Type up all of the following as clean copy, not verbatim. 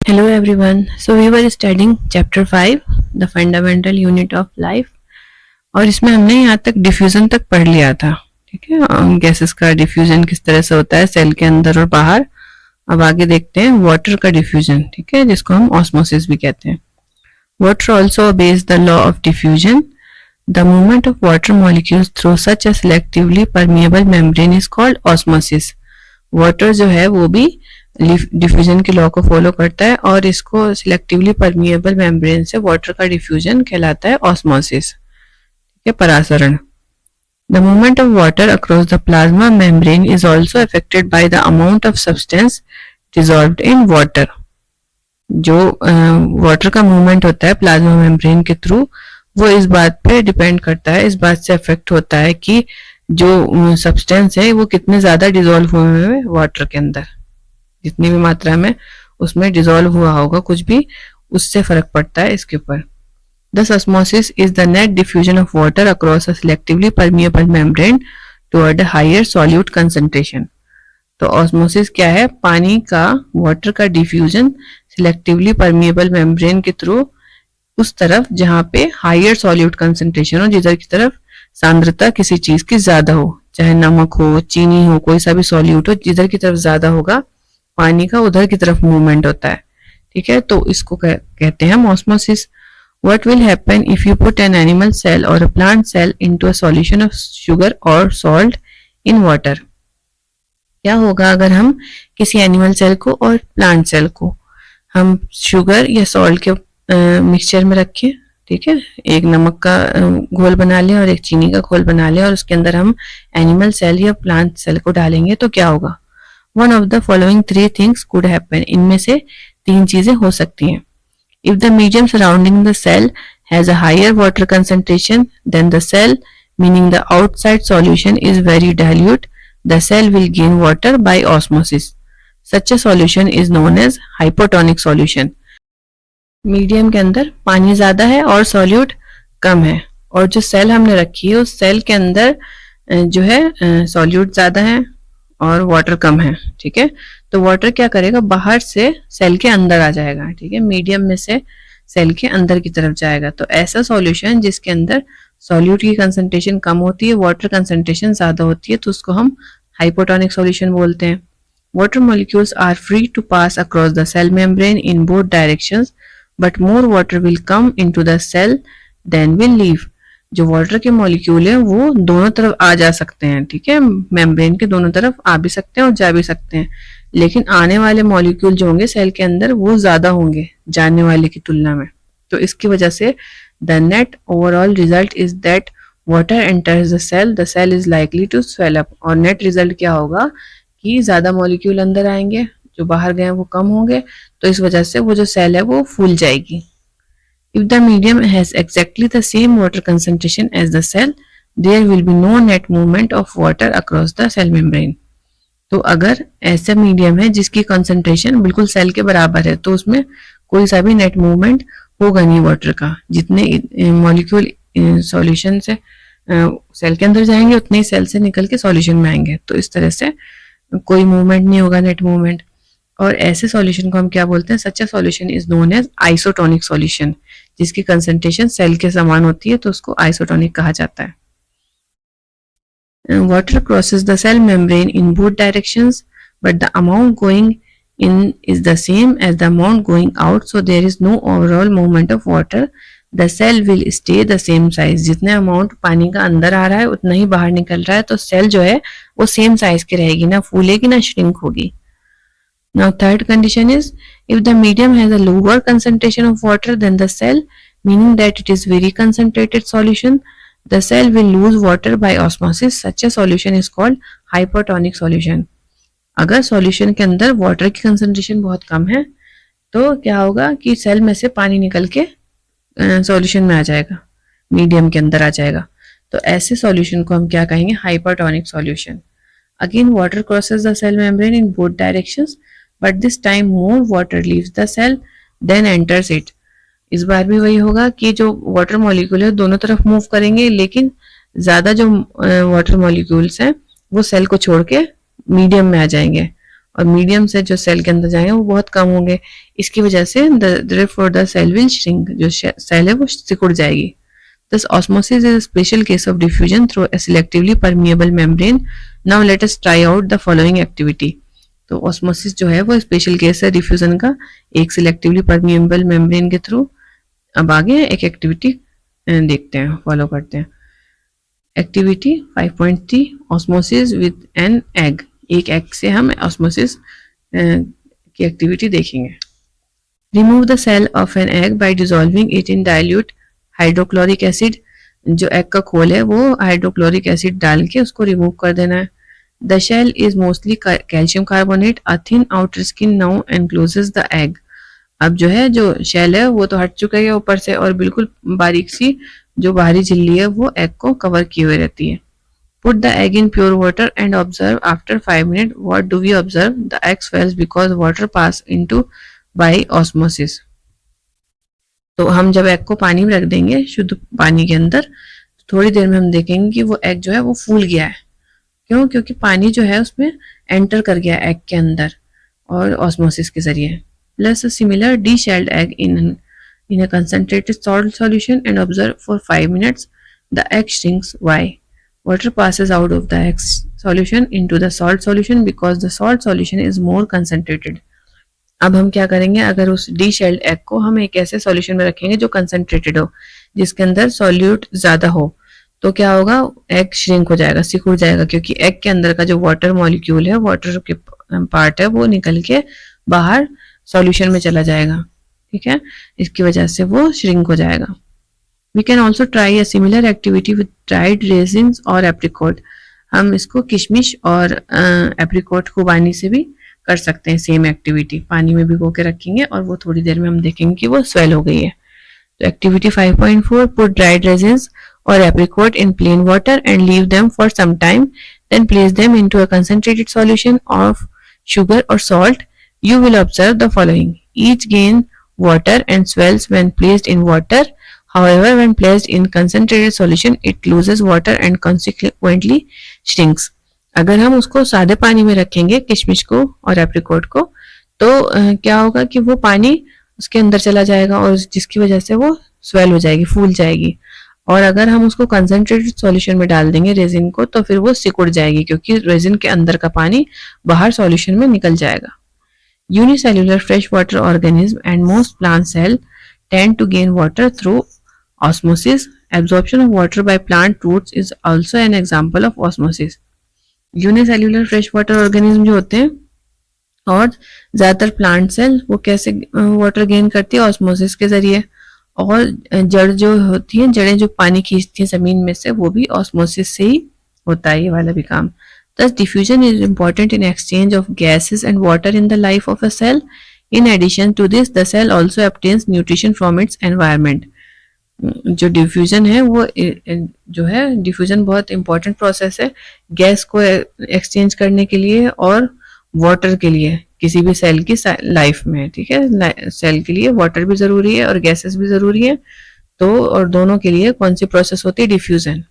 Hello everyone. So we were studying chapter 5, the fundamental unit of life. और इसमें हमने यहाँ तक डिफ्यूजन तक पढ़ लिया था. ठीक है, गैसेस का डिफ्यूजन किस तरह से होता है सेल के अंदर और बाहर. अब आगे देखते हैं वाटर का डिफ्यूजन. ठीक है, जिसको हम ऑस्मोसिस भी कहते हैं. Water also obeys the law of diffusion. The movement of water molecules through such a selectively permeable membrane is called osmosis. Water जो है वो भी डिफ्यूजन के लॉ को फॉलो करता है और इसको सिलेक्टिवली परमिएबल मेम्ब्रेन से वाटर का डिफ्यूजन कहलाता है ऑस्मोसिस. ठीक है, परासरण. The movement of water across the plasma membrane is also affected by the amount of substance dissolved in water. जो वाटर का मूवमेंट होता है प्लाज्मा मेम्ब्रेन के थ्रू, वो इस बात पे डिपेंड करता है, इस बात से अफेक्ट होता है कि जो सब्सटेंस है वो कितने ज्यादा डिसॉल्व हुए हैं वाटर के अंदर. जितनी भी मात्रा में उसमें डिसॉल्व हुआ होगा कुछ भी, उससे फर्क पड़ता है इसके ऊपर. Thus osmosis is the net diffusion of water across a selectively permeable membrane toward a higher solute concentration. तो ऑस्मोसिस क्या है? पानी का वाटर का डिफ्यूजन सिलेक्टिवली परमिएबल मेम्ब्रेन के थ्रू उस तरफ जहां पे हायर सॉल्यूट कंसंट्रेशन हो, जिधर की तरफ सांद्रता किसी चीज की ज्यादा हो, चाहे नमक हो, चीनी हो, कोई सा भी सॉल्यूट हो, जिधर की तरफ ज्यादा होगा पानी का उधर की तरफ मूवमेंट होता है. ठीक है, तो इसको कहते हैं osmosis. What will happen if you put an animal cell or a plant cell into a solution of sugar or salt in water? क्या होगा अगर हम किसी एनिमल सेल को और प्लांट सेल को हम शुगर या सॉल्ट के मिक्सचर में रखें. ठीक है, एक नमक का घोल बना लें और एक चीनी का घोल बना लें और उसके अंदर हम एनिमल सेल या प्लांट सेल को डालेंगे तो क्या होगा? One of the following three things could happen. इनमें से तीन चीजें हो सकती हैं. If the medium surrounding the cell has a higher water concentration than the cell, meaning the outside solution is very dilute, the cell will gain water by osmosis. Such a solution is known as hypotonic solution. Medium के अंदर पानी ज्यादा है और solute कम है, और जो cell हमने रखी है उस सेल के अंदर जो है सॉल्यूट ज्यादा है और वाटर कम है. ठीक है, तो वाटर क्या करेगा? बाहर से सेल के अंदर आ जाएगा. ठीक है, मीडियम में से सेल के अंदर की तरफ जाएगा. तो ऐसा सॉल्यूशन जिसके अंदर सॉल्यूट की कंसंट्रेशन कम होती है, वाटर कंसंट्रेशन ज्यादा होती है, तो उसको हम हाइपोटोनिक सॉल्यूशन बोलते हैं. Water molecules are free to pass across the cell membrane in both directions, but more water will come into the cell than will leave. जो वाटर के मॉलिक्यूल है वो दोनों तरफ आ जा सकते हैं. ठीक है, मेम्ब्रेन के दोनों तरफ आ भी सकते हैं और जा भी सकते हैं, लेकिन आने वाले मॉलिक्यूल जो होंगे सेल के अंदर वो ज्यादा होंगे जाने वाले की तुलना में. तो इसकी वजह से the net overall result is that water enters the cell is likely to swell up. और नेट रिजल्ट क्या होगा कि ज्यादा मॉलिक्यूल अंदर आएंगे, जो बाहर गए वो कम होंगे, तो इस वजह से वो जो सेल है वो फूल जाएगी. If the medium has exactly the same water concentration as the cell, there will be no net movement of water across the cell membrane. तो अगर ऐसा मीडियम है जिसकी कंसंट्रेशन बिल्कुल सेल के बराबर है, तो उसमें कोई सा भी नेट मूवमेंट होगा नहीं वाटर का. जितने मॉलिक्यूल सॉल्यूशन से सेल के अंदर जाएंगे उतने ही सेल से निकल के सॉल्यूशन में आएंगे. तो इस तरह से कोई मूवमेंट नहीं होगा, नेट मूवमेंट. और ऐसे सॉल्यूशन को हम क्या बोलते हैं? Such a solution is known as isotonic solution. जिसकी कंसंट्रेशन सेल के समान होती है तो उसको आइसोटोनिक कहा जाता है. Water crosses the cell membrane in both directions, but the amount going in is the same as the amount going out, so there is no overall movement of water. The cell will stay the same size. जितने amount पानी का अंदर आ रहा है उतना ही बाहर निकल रहा है, तो सेल जो है वो सेम साइज की रहेगी, ना फूलेगी ना श्रिंक होगी. Now third condition is if the medium has a lower concentration of water than the cell, meaning that it is very concentrated solution, the cell will lose water by osmosis. Such a solution is called hypotonic solution. अगर solution के अंदर water की concentration बहुत कम है तो क्या होगा कि सेल में से पानी निकल के सॉल्यूशन में आ जाएगा, मीडियम के अंदर आ जाएगा. तो ऐसे सॉल्यूशन को हम क्या कहेंगे? Hypertonic solution. Again, water crosses the cell membrane in both directions, but this time more water leaves the cell than enters it. इस बार भी वही होगा कि जो वाटर मॉलिक्यूल है दोनों तरफ मूव करेंगे, लेकिन ज्यादा जो वाटर मॉलिक्यूल्स हैं वो सेल को छोड़ के मीडियम में आ जाएंगे और मीडियम से जो सेल के अंदर जाएंगे वो बहुत कम होंगे। इसकी वजह से therefore the cell will shrink, जो सेल है वो सिकुड़ जाएगी। Thus osmosis is a special case of diffusion through a selectively permeable membrane. Now let us try out the following activity. तो ऑस्मोसिस जो है वो स्पेशल केस है डिफ्यूजन का, एक सिलेक्टिवली परमिएबल मेम्ब्रेन के थ्रू। अब आगे एक एक्टिविटी देखते हैं, फॉलो करते हैं। Activity 5.3 osmosis with an egg. एक एग से हम ऑस्मोसिस की एक्टिविटी देखेंगे। Remove the shell of an egg by dissolving it in dilute hydrochloric acid. जो एग का खोल है वो हाइड्रोक्लोरिक एसिड डाल के उसको रिमूव कर देना है। The shell is mostly calcium carbonate, a thin outer skin now encloses the egg. अब जो है जो शेल है वो तो हट चुका है ऊपर से, और बिल्कुल बारीक सी जो बाहरी झिल्ली है वो एग को कवर किए हुए रहती है। Put the egg in pure water and observe after 5 minute what do we observe, the egg swells because water pass into by osmosis. तो हम जब एग को पानी में रख देंगे, शुद्ध पानी के अंदर, थोड़ी देर में हम देखेंगे कि वो एग जो है वो फूल गया है। क्यों? क्योंकि पानी जो है उसमें एंटर कर गया एग के अंदर और ऑस्मोसिस के जरिए। Plus a similar D-shelled egg in a concentrated salt solution and observe for 5 minutes. The egg shrinks. Why? Water passes out of the egg solution into the salt solution because the salt solution is more concentrated. अब हम क्या करेंगे, अगर उस D shelled egg को हम एक ऐसे सॉल्यूशन में रखेंगे जो कंसंट्रेटेड हो, जिसके अंदर सॉल्यूट ज्यादा हो, तो क्या होगा, एग श्रिंक हो जाएगा, सिकुड़ जाएगा, क्योंकि एग के अंदर का जो वाटर मॉलिक्यूल है, वाटर के पार्ट है, वो निकल के बाहर सॉल्यूशन में चला जाएगा। ठीक है, इसकी वजह से वो श्रिंक हो जाएगा। We can also try a similar activity with dried raisins और एप्रिकॉट। हम इसको किशमिश और एप्रिकॉट खुबानी से भी कर सकते हैं। सेम एक्टिविटी, पानी में भिगो के रखेंगे और वो थोड़ी देर में हम देखेंगे कि वो स्वेल हो गई है। तो activity 5.4, put dried resins or apricot in plain water and leave them for some time, then place them into a concentrated solution of sugar or salt. You will observe the following. Each gain water and swells when placed in water. However, when placed in concentrated solution, it loses water and consequently shrinks. अगर हम उसको सादे पानी में रखेंगे, किशमिश को और एप्रिकॉट को, तो क्या होगा कि वो पानी उसके अंदर चला जाएगा और जिसकी वजह से वो स्वेल हो जाएगी, फूल जाएगी। और अगर हम उसको कंसंट्रेटेड सॉल्यूशन में डाल देंगे रेजिन को, तो फिर वो सिकुड़ जाएगी, क्योंकि रेजिन के अंदर का पानी बाहर सॉल्यूशन में निकल जाएगा। Unicellular fresh water organism and most plant cell tend to gain water through osmosis. Absorption of water by plant roots is also an example of osmosis. Unicellular fresh water organism जो होते हैं और ज्यादातर plant cell, वो कैसे water gain करती है? Osmosis के जरिए। और जड़ जो होती है, जड़ें जो पानी खींचती हैं जमीन में से, वो भी ऑस्मोसिस से ही होता है ये वाला भी काम। Thus diffusion is important in exchange of gases and water in the life of a cell. In addition to this, the cell also obtains nutrition from its environment. जो डिफ्यूजन है वो जो है, डिफ्यूजन बहुत इंपॉर्टेंट प्रोसेस है gas को exchange करने के लिए और वाटर के लिए किसी भी सेल की लाइफ में। ठीक है, सेल के लिए वाटर भी जरूरी है और गैसेस भी जरूरी है। तो और दोनों के लिए कौन सी प्रोसेस होती है? डिफ्यूजन।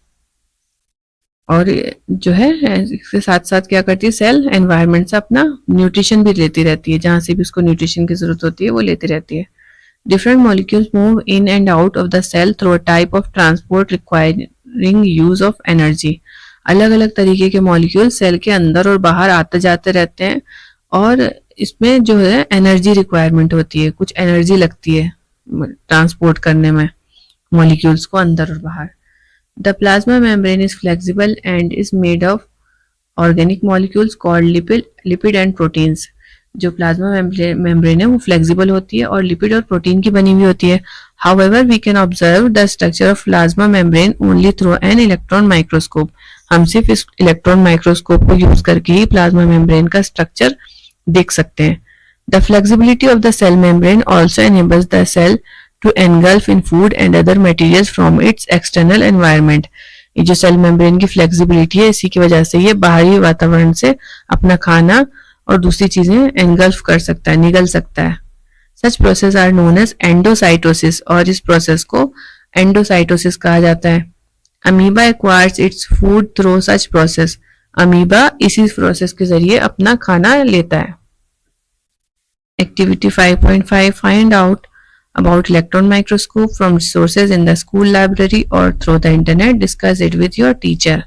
और जो है इसके साथ साथ क्या करती है, सेल एनवायरनमेंट से अपना न्यूट्रिशन भी लेती रहती है, जहां से भी उसको न्यूट्रिशन की जरूरत होती है वो लेती रहती है। Different molecules move in and out of the cell through a type of transport requiring use of energy. अलग अलग तरीके के मॉलिक्यूल सेल के अंदर और बाहर आते जाते रहते हैं, और इसमें जो है एनर्जी रिक्वायरमेंट होती है, कुछ एनर्जी लगती है ट्रांसपोर्ट करने में मॉलिक्यूल्स को अंदर और बाहर। The plasma membrane is flexible and is made of organic molecules called lipid and proteins. जो प्लाज्मा मेम्ब्रेन है वो फ्लेक्सिबल होती है और लिपिड और प्रोटीन की बनी हुई होती है। However we can observe the structure of plasma membrane only through an electron microscope. हम सिर्फ इस इलेक्ट्रॉन माइक्रोस्कोप को यूज करके ही प्लाज्मा मेम्ब्रेन का स्ट्रक्चर देख सकते हैं। The flexibility of the cell membrane also enables the cell to engulf in food and other materials from its external environment. ये जो सेल मेम्ब्रेन की फ्लेक्सिबिलिटी है, इसी की वजह से ये बाहरी वातावरण से अपना खाना और दूसरी चीजें एंगल्फ कर सकता है, निगल सकता है। Such process are known as endocytosis, और इस प्रोसेस को एंडोसाइटोसिस कहा जाता है। Amoeba acquires its food through such process. Amoeba इसी प्रोसेस के जरिए अपना खाना लेता है। Activity 5.5, find out about electron microscope from resources in the school library or through the internet. Discuss it with your teacher.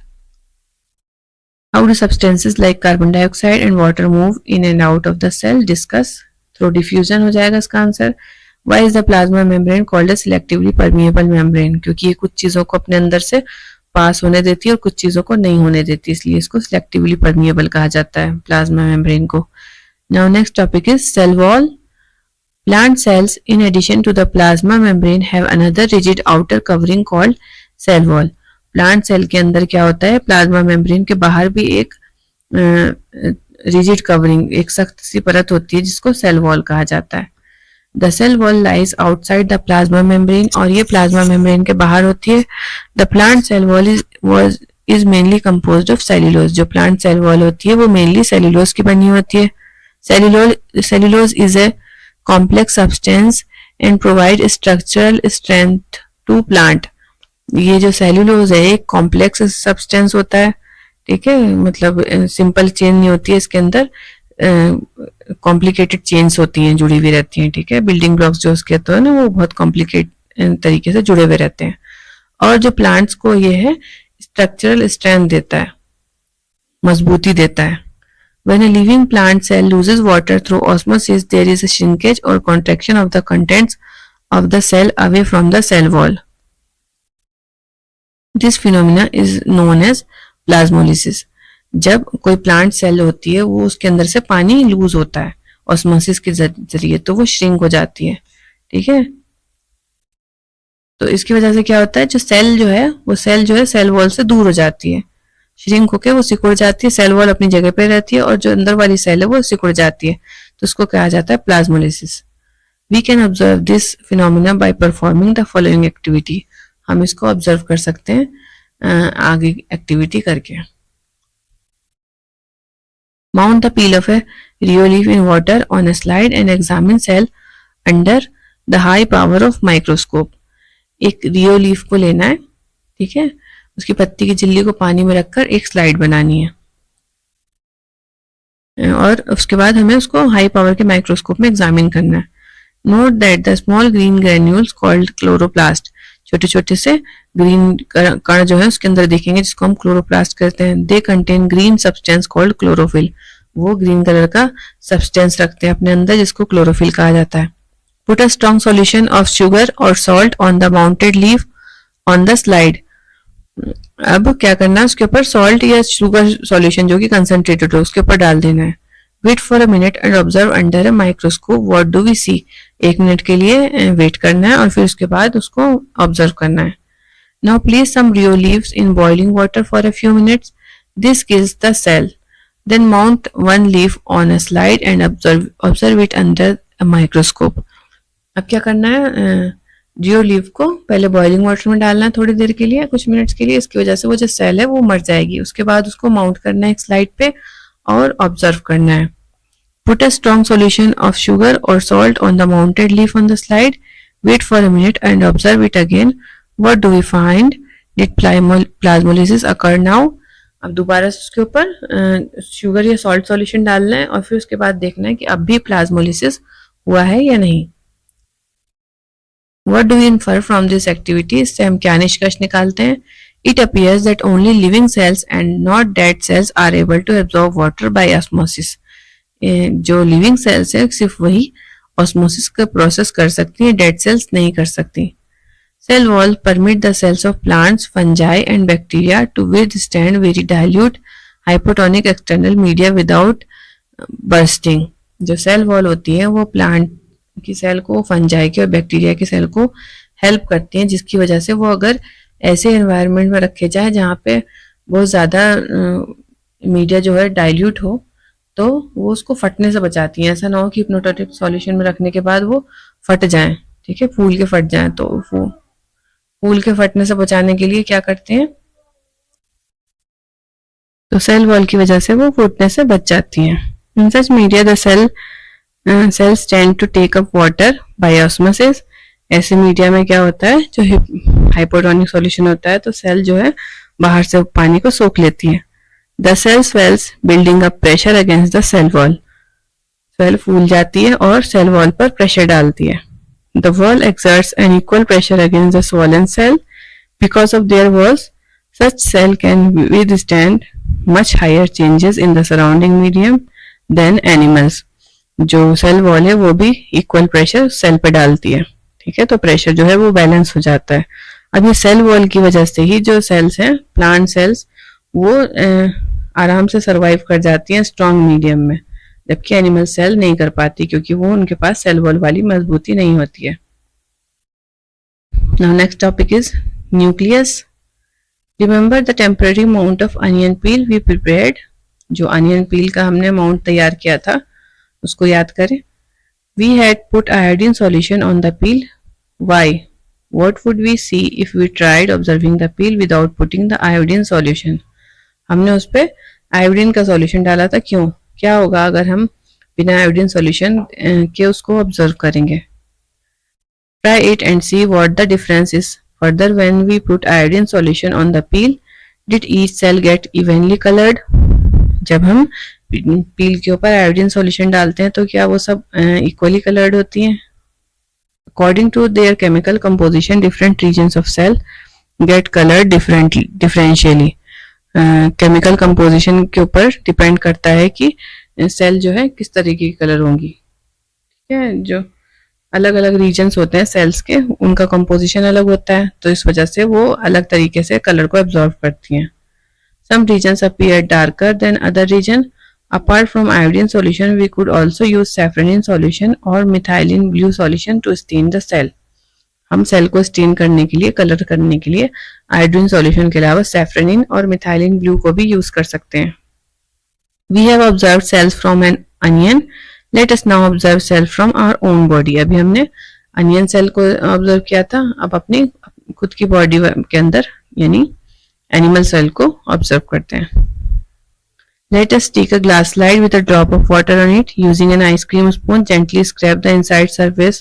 How do substances like carbon dioxide and water move in and out of the cell? Discuss. Through diffusion हो जाएगा इसका answer. Why is the plasma membrane called a selectively permeable membrane? क्योंकि ये कुछ चीजों को अपने अंदर से पास होने देती है और कुछ चीजों को नहीं होने देती, इसलिए इसको selectively permeable कहा जाता है प्लाज्मा मेम्ब्रेन को. Now next topic is cell wall. Plant cells, in addition to the plasma membrane, have another rigid outer covering called cell wall. Plant cell के अंदर क्या होता है, प्लाज्मा मेम्ब्रेन के बाहर भी एक रिजिड कवरिंग, एक सख्त सी परत होती है जिसको सेल वॉल कहा जाता है. The cell wall lies outside the plasma membrane, और ये प्लाज्मा मेम्ब्रेन के बाहर होती है. The plant cell wall is mainly composed of cellulose. जो प्लांट सेल वॉल होती है वो मेनली सेल्यूलोज की बनी होती है. Cellulose is a complex substance and provide structural strength to plant. ये जो सेल्यूलोज है एक कॉम्प्लेक्स सब्सटेंस होता है, ठीक है, मतलब सिंपल चेन नहीं होती है, इसके अंदर कॉम्प्लिकेटेड चेन्स होती हैं, जुड़ी हुई रहती हैं, ठीक है. बिल्डिंग ब्लॉक्स जो उसके होते हैं ना वो बहुत कॉम्प्लिकेट तरीके से जुड़े हुए रहते हैं. और जो प्लांट्स को ये है स्ट्रक्चरल स्ट्रेंथ देता है, मजबूती देता है. When a living plant cell loses water through osmosis, there is a shrinkage or contraction of the contents of the cell away from the cell wall. This phenomena is known as plasmolysis. जब कोई plant cell होती है वो उसके अंदर से पानी loose होता है ऑस्मोसिस के जरिए, तो वो श्रिंक हो जाती है, ठीक है. तो इसकी वजह से क्या होता है, जो सेल जो है सेल वॉल से दूर हो जाती है, श्रिंक होके वो सिकुड़ जाती है, सेल वॉल अपनी जगह पे रहती है और जो अंदर वाली सेल है वो सिकुड़ जाती है, तो उसको कहा जाता है plasmolysis. We can observe this phenomena by performing the following activity. हम इसको ऑब्जर्व कर सकते हैं आगे एक्टिविटी करके. Mount the peel of a rhoeo leaf in water on a slide and examine cell under the high power of microscope. एक rhoeo leaf को लेना है, ठीक है, उसकी पत्ती की झिल्ली को पानी में रखकर एक स्लाइड बनानी है और उसके बाद हमें उसको हाई पावर के माइक्रोस्कोप में एग्जामिन करना है. Note that the small green granules called chloroplast. छोटे छोटे से ग्रीन कण जो है उसके अंदर देखेंगे जिसको हम क्लोरोप्लास्ट कहते हैं. They contain green substance called chlorophyll. वो ग्रीन कलर का सब्सटेंस रखते हैं अपने अंदर जिसको क्लोरोफिल कहा जाता है. Put a strong solution of sugar और salt on the mounted leaf on the slide. अब क्या करना है, उसके ऊपर सॉल्ट या शुगर सॉल्यूशन जो कि कंसंट्रेटेड हो उसके ऊपर डाल देना है. Wait for a minute and observe under a microscope what do we see. 1 minute के लिए वेट करना है और फिर उसके बाद उसको ऑब्जर्व करना है. Now place some rhoeo leaves in boiling water for a few minutes. This kills the cell. Then mount one leaf on a slide and observe it under a microscope. अब क्या करना है, रियो लीफ को पहले boiling water में डालना है थोड़ी देर के लिए, कुछ मिनट्स के लिए. इसकी वजह से वो जो सेल है वो मर जाएगी. उसके बाद उसको माउंट करना है एक स्लाइड पे और ऑब्जर्व करना है. Put a strong solution of sugar और salt on the mounted leaf on the slide. Wait for a minute and observe it again. What do we find? Did plasmolysis occur now. अब दोबारा से उसके ऊपर sugar या salt solution डालना है और फिर उसके बाद देखना है कि अब भी प्लाज्मोलिसिस हुआ है या नहीं. What do we infer from this activity? इससे हम क्या निष्कर्ष निकालते हैं? It appears that only living cells and not dead cells are able to absorb water by osmosis. जो लिविंग सेल्स है सिर्फ वही ऑस्मोसिस का प्रोसेस कर सकती है, डेड सेल्स नहीं कर सकती. Cell wall permit the cells of plants, fungi and bacteria to withstand very dilute hypotonic external media without bursting. जो सेल वॉल होती है वो प्लांट की सेल को, फंजाई की और बैक्टीरिया की सेल को हेल्प करती हैं, जिसकी वजह से वो अगर ऐसे एनवायरनमेंट में रखे जाए जहाँ पे बहुत ज़्यादा मीडिया जो है डाइल्यूट हो तो वो उसको फटने से बचाती हैं. ऐसा ना हो कि हिप्नोटिक सॉल्यूशन में रखने के बाद वो फट जाएं, ठीक है, फूल के फट जाएं. तो वो फूल के फटने से बचाने के लिए क्या करते हैं, तो सेल वॉल की वजह से वो फूटने से बच जाती हैं. In such media the cells tend to take up water by osmosis. ऐसे मीडिया में क्या होता है, जो हाइपोटोनिक सॉल्यूशन होता है तो सेल जो है बाहर से पानी को सोख लेती है. The cell swells building up pressure against the cell wall. Cell फूल जाती है और सेल वॉल पर प्रेशर डालती है. The wall exerts an equal pressure against the swollen cell. Because of their walls, such cell can withstand much higher changes in the surrounding medium than animals. जो cell wall है वो भी equal pressure cell पे डालती है. ठीक है, तो प्रेशर जो है वो बैलेंस हो जाता है. अब ये सेल वॉल की वजह से ही जो सेल्स हैं, प्लांट सेल्स, वो आराम से सरवाइव कर जाती हैं स्ट्रॉन्ग मीडियम में, जबकि एनिमल सेल नहीं कर पाती क्योंकि वो उनके पास सेल वॉल वाली मजबूती नहीं होती है. Now next topic is nucleus. Remember the temporary mount of onion peel we prepared. जो अनियन पील का हमने माउंट तैयार किया था उसको याद करें. We had put iodine solution on the peel. Why? What would we see if we tried observing the peel without putting the iodine solution. हमने उस पर आयोडीन का सॉल्यूशन डाला था. क्यों? क्या होगा अगर हम बिना आयोडीन सॉल्यूशन के उसको ऑब्जर्व करेंगे. Try it and see what the difference is. Further when we put iodine solution on the peel did each cell get evenly coloured. जब हम पील के ऊपर आयोडीन सॉल्यूशन डालते हैं तो क्या वो सब इक्वली कलर्ड होती हैं? According to their chemical composition different regions of cell get coloured differentially. Chemical composition के ऊपर डिपेंड करता है कि सेल जो है किस तरीके की कलर होंगी. ठीक है, जो अलग अलग रीजन्स होते हैं सेल्स के, उनका कंपोजिशन अलग होता है, तो इस वजह से वो अलग तरीके से कलर को एब्जॉर्व करती हैं. Some regions appear darker than other region. Apart from iodine solution we could also use safranin solution और methylene blue solution to stain the cell. हम सेल को स्टेन करने के लिए, कलर करने के लिए आयोडीन सॉल्यूशन के अलावा सैफरनिन और मिथाइलिन ब्लू को भी यूज कर सकते हैं. We have observed cells from an onion. Let us now observe cell from our own body. अभी हमने अनियन सेल को ऑब्जर्व किया था, अब अपनी खुद की बॉडी के अंदर यानी एनिमल सेल को ऑब्जर्व करते हैं. Let us take a glass slide with a drop of water on it. Using an ice cream spoon, gently scrape the inside surface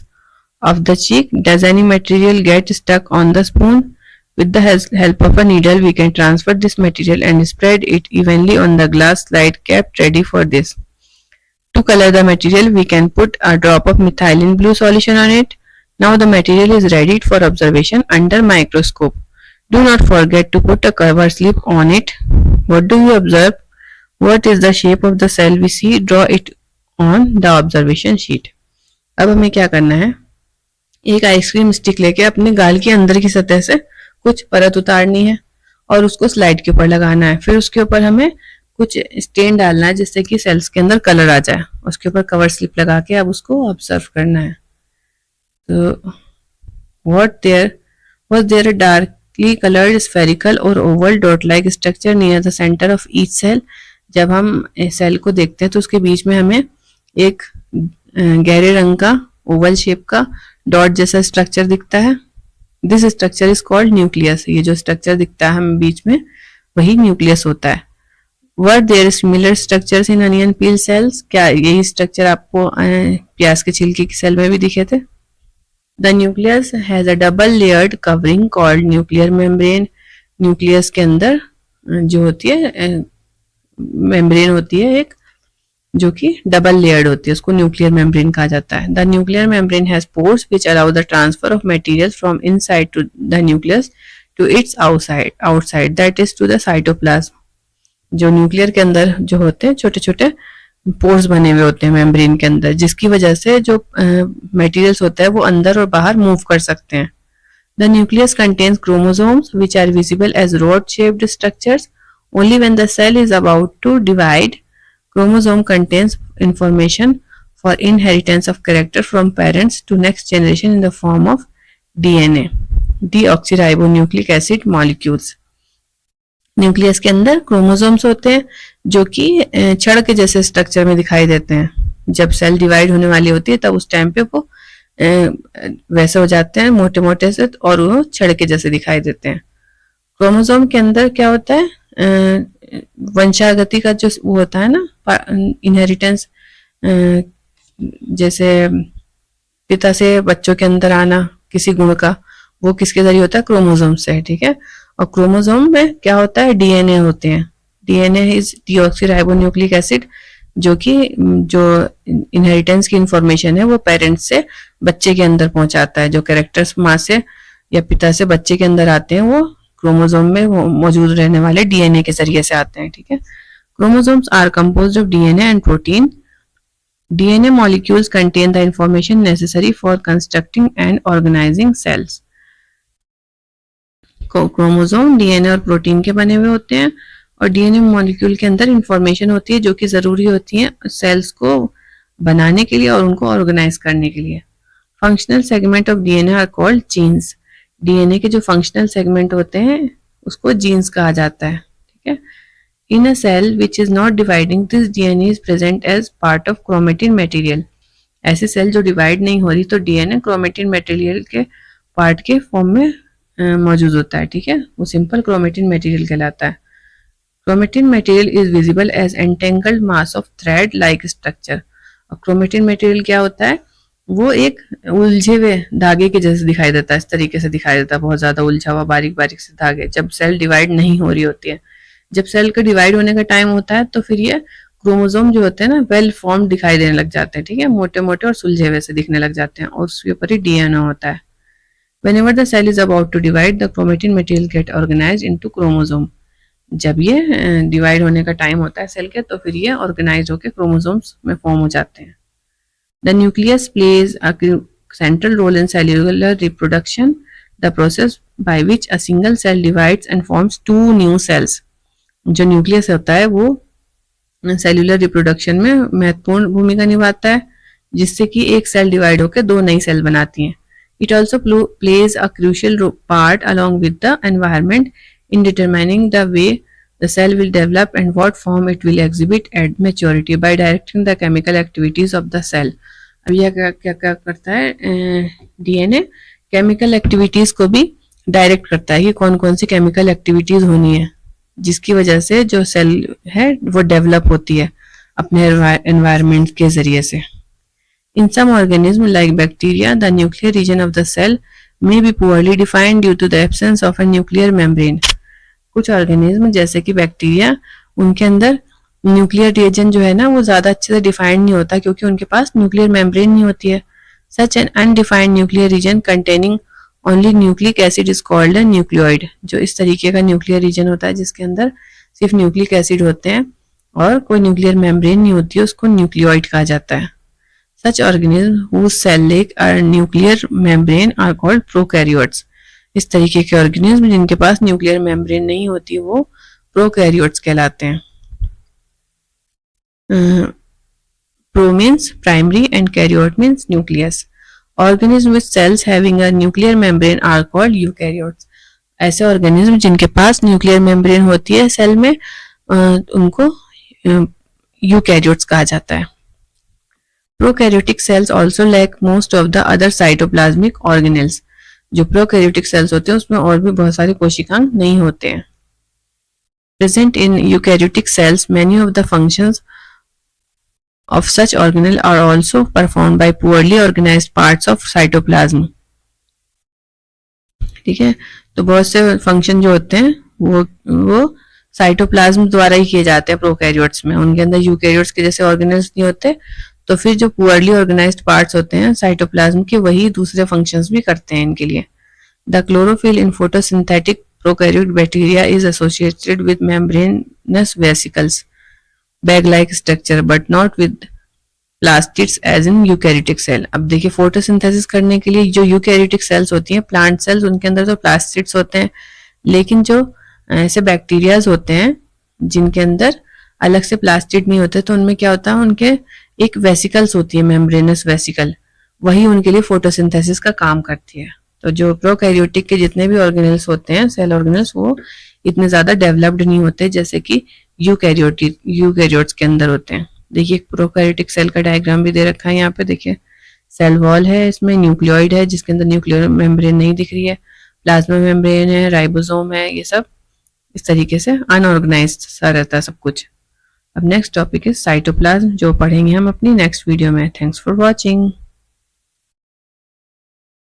of the cheek. Does any material get stuck on the spoon? With the help of a needle, we can transfer this material and spread it evenly on the glass slide kept ready for this. To color the material, we can put a drop of methylene blue solution on it. Now the material is ready for observation under microscope. Do not forget to put a cover slip on it. What do you observe? What is the shape of the cell we see? Draw it on the observation sheet. अब हमें क्या करना है, एक ice cream stick लेके अपने गाल के अंदर की सतह से कुछ परत उतारनी है और उसको स्लाइड के ऊपर लगाना है. फिर उसके ऊपर हमें कुछ स्टेन डालना है जिससे कि सेल्स के अंदर कलर आ जाए. उसके ऊपर कवर स्लिप लगा के अब उसको ऑब्जर्व करना है. तो was there a darkly colored spherical or oval dot-like structure near the center of each cell? जब हम सेल को देखते हैं तो उसके बीच में हमें एक गहरे रंग का ओवल शेप का डॉट जैसा स्ट्रक्चर दिखता है. This structure is called nucleus. ये जो स्ट्रक्चर दिखता है हमें बीच में वही न्यूक्लियस होता है. Were there similar structures in onion peel cells. क्या यही स्ट्रक्चर आपको प्याज के छिलके की सेल में भी दिखे थे? The nucleus has a double layered covering called nuclear membrane. Nucleus के अंदर जो होती है मेम्ब्रेन होती है एक, जो कि डबल लेयर्ड होती है, उसको न्यूक्लियर मेम्ब्रेन कहा जाता है. The nuclear membrane has pores which allow the transfer of material from inside to the nucleus to its outside that is to the cytoplasm. जो न्यूक्लियर के अंदर जो होते हैं छोटे छोटे पोर्स बने हुए होते हैं मेम्ब्रेन के अंदर, जिसकी वजह से जो मटेरियल्स होता है वो अंदर और बाहर मूव कर सकते हैं. The nucleus contains chromosomes which are visible as rod shaped structures. Only when the cell is about to divide, chromosome contains information for inheritance of character from parents to next generation in the form of DNA, deoxyribonucleic acid molecules. Nucleus के अंदर chromosomes होते हैं जो कि छड़ के जैसे structure में दिखाई देते हैं. जब सेल डिवाइड होने वाली होती है तब उस टाइम पे वो वैसे हो जाते हैं मोटे मोटे से और वो छड़ के जैसे दिखाई देते हैं. क्रोमोसोम के अंदर क्या होता है, वंशागति का जो वो होता है ना, इनहेरिटेंस, जैसे पिता से बच्चों के अंदर आना किसी गुण का, वो किसके जरिए होता है? क्रोमोसोम से. ठीक है, और क्रोमोसोम में क्या होता है? डीएनए होते हैं. डीएनए इज डीऑक्सीराइबोन्यूक्लिक एसिड जो कि जो इनहेरिटेंस की इंफॉर्मेशन है वो पेरेंट्स से बच्चे के अंदर पहुंचाता है। जो कैरेक्टर्स माँ से या पिता से बच्चे के अंदर आते हैं वो क्रोमोसोम में मौजूद रहने वाले डीएनए के जरिए से आते हैं। ठीक है, chromosomes are composed of DNA and protein. DNA molecules contain the information necessary for constructing and organizing cells. Chromosome DNA और प्रोटीन के बने हुए होते हैं और डीएनए मॉलिक्यूल के अंदर इंफॉर्मेशन होती है जो कि जरूरी होती है सेल्स को बनाने के लिए और उनको ऑर्गेनाइज करने के लिए। Functional segment of DNA are called genes. DNA के जो फंक्शनल सेगमेंट होते हैं उसको जीन्स कहा जाता है। ठीक है, in a cell which is not dividing, this DNA is present as part of chromatin material. ऐसे सेल जो डिवाइड नहीं हो रही तो डीएनए क्रोमेटिन मटेरियल के पार्ट के फॉर्म में मौजूद होता है। ठीक है, वो सिंपल क्रोमेटिन मटेरियल कहलाता है। Chromatin material is visible as entangled mass of thread like structure. और क्रोमेटिन मटेरियल क्या होता है, वो एक उलझे हुए धागे के जैसे दिखाई देता है, इस तरीके से दिखाई देता है, बहुत ज्यादा उलझा हुआ बारीक बारीक से धागे, जब सेल डिवाइड नहीं हो रही होती है। जब सेल का डिवाइड होने का टाइम होता है तो फिर ये क्रोमोसोम जो होते हैं ना वेल फॉर्म दिखाई देने लग जाते हैं। ठीक है, मोटे मोटे और सुलझे हुए से दिखने लग जाते हैं और उसके ऊपर ही डीएनए होता है। Whenever the cell is about to divide, the chromatin material get organized into chromosome. जब ये डिवाइड होने का टाइम होता है सेल के तो फिर ये ऑर्गेनाइज होकर क्रोमोसोम्स में फॉर्म हो जाते हैं। The nucleus plays a central role in cellular reproduction, the process by which a single cell divides and forms two new cells. जो न्यूक्लियस होता है वो सेलुलर रिप्रोडक्शन में महत्वपूर्ण भूमिका निभाता है जिससे कि एक सेल डिवाइड होकर दो नई सेल बनाती हैं। It also plays a crucial part along with the environment in determining the way the cell will develop and what form it will exhibit at maturity by directing the chemical activities of the cell. अब यह क्या करता है, DNA chemical activities को भी direct करता है कि कौन कौन सी केमिकल एक्टिविटीज होनी है जिसकी वजह से जो सेल है वो डेवलप होती है अपने एनवायरनमेंट के जरिए से। In some organism like bacteria the nuclear region of the cell may be poorly defined due to the absence of a nuclear membrane. कुछ ऑर्गेनिज्म जैसे कि बैक्टीरिया, उनके अंदर न्यूक्लियर रीजन जो है ना वो ज्यादा अच्छे से डिफाइंड नहीं होता क्योंकि उनके पास न्यूक्लियर मेम्ब्रेन नहीं होती है। Such an undefined nuclear region containing only nucleic acid is called a nucleoid. जो इस तरीके का न्यूक्लियर रीजन होता है जिसके अंदर सिर्फ न्यूक्लिक एसिड होते हैं और कोई न्यूक्लियर मेम्ब्रेन नहीं होती है उसको न्यूक्लियोइड कहा जाता है। Such organism whose cell lack a nuclear membrane are called prokaryotes. इस तरीके के ऑर्गेनिज्म जिनके पास न्यूक्लियर मेम्ब्रेन नहीं होती वो प्रोकैरियोट्स कहलाते हैं। Pro means primary and karyote means nucleus. Organisms with cells having a nuclear membrane are called eukaryotes. ऐसे ऑर्गेनिज्म जिनके पास न्यूक्लियर मेम्ब्रेन होती है सेल में उनको यूकैरियोट्स कहा जाता है। Prokaryotic cells also lack most of the other cytoplasmic organelles. जो प्रोकैरियोटिक सेल्स होते हैं उसमें और भी बहुत सारे कोशिकांग नहीं होते हैं। Present in eukaryotic cells many of the functions of such organelle are also performed by poorly organized parts of cytoplasm. ठीक है, तो बहुत से फंक्शन जो होते हैं वो साइटोप्लाज्म द्वारा ही किए जाते हैं प्रोकैरियोट्स में। उनके अंदर यूकैरियोट्स के जैसे ऑर्गेनेल्स नहीं होते तो फिर जो पुअरली ऑर्गेनाइज्ड पार्ट्स होते हैं साइटोप्लाज्म के वही दूसरे फंक्शंस भी करते हैं इनके लिए। The chlorophyll in photosynthetic prokaryote bacteria is associated with membranous vesicles bag like structure but not with plastids as in eukaryotic cell. अब देखिए फोटोसिंथेसिस करने के लिए जो यूकैरियोटिक सेल्स होती हैं प्लांट सेल्स उनके अंदर तो प्लास्टिड्स होते हैं लेकिन जो ऐसे बैक्टीरियाज होते हैं जिनके अंदर अलग से प्लास्टिड नहीं होते तो उनमें क्या होता है उनके एक वेसिकल्स होती है मेम्ब्रेनस वेसिकल, वही उनके लिए फोटोसिंथेसिस का काम करती है। तो जो प्रोकैरियोटिक के जितने भी ऑर्गेनेल्स होते हैं सेल ऑर्गेनेल्स वो इतने ज्यादा डेवलप्ड नहीं होते जैसे कि यूकैरियोट्स के अंदर होते हैं। देखिए प्रोकैरियोटिक सेल का डायग्राम भी दे रखा है यहाँ पे। देखिए सेल वॉल है, इसमें न्यूक्लियोइड है जिसके अंदर न्यूक्लियर मेम्ब्रेन नहीं दिख रही है, प्लाज्मा मेम्ब्रेन है, राइबोसोम है, ये सब इस तरीके से अनऑर्गेनाइज्ड सा रहता है सब कुछ। अब नेक्स्ट टॉपिक है साइटोप्लाज्म जो पढ़ेंगे हम अपनी नेक्स्ट वीडियो में। Thanks for watching.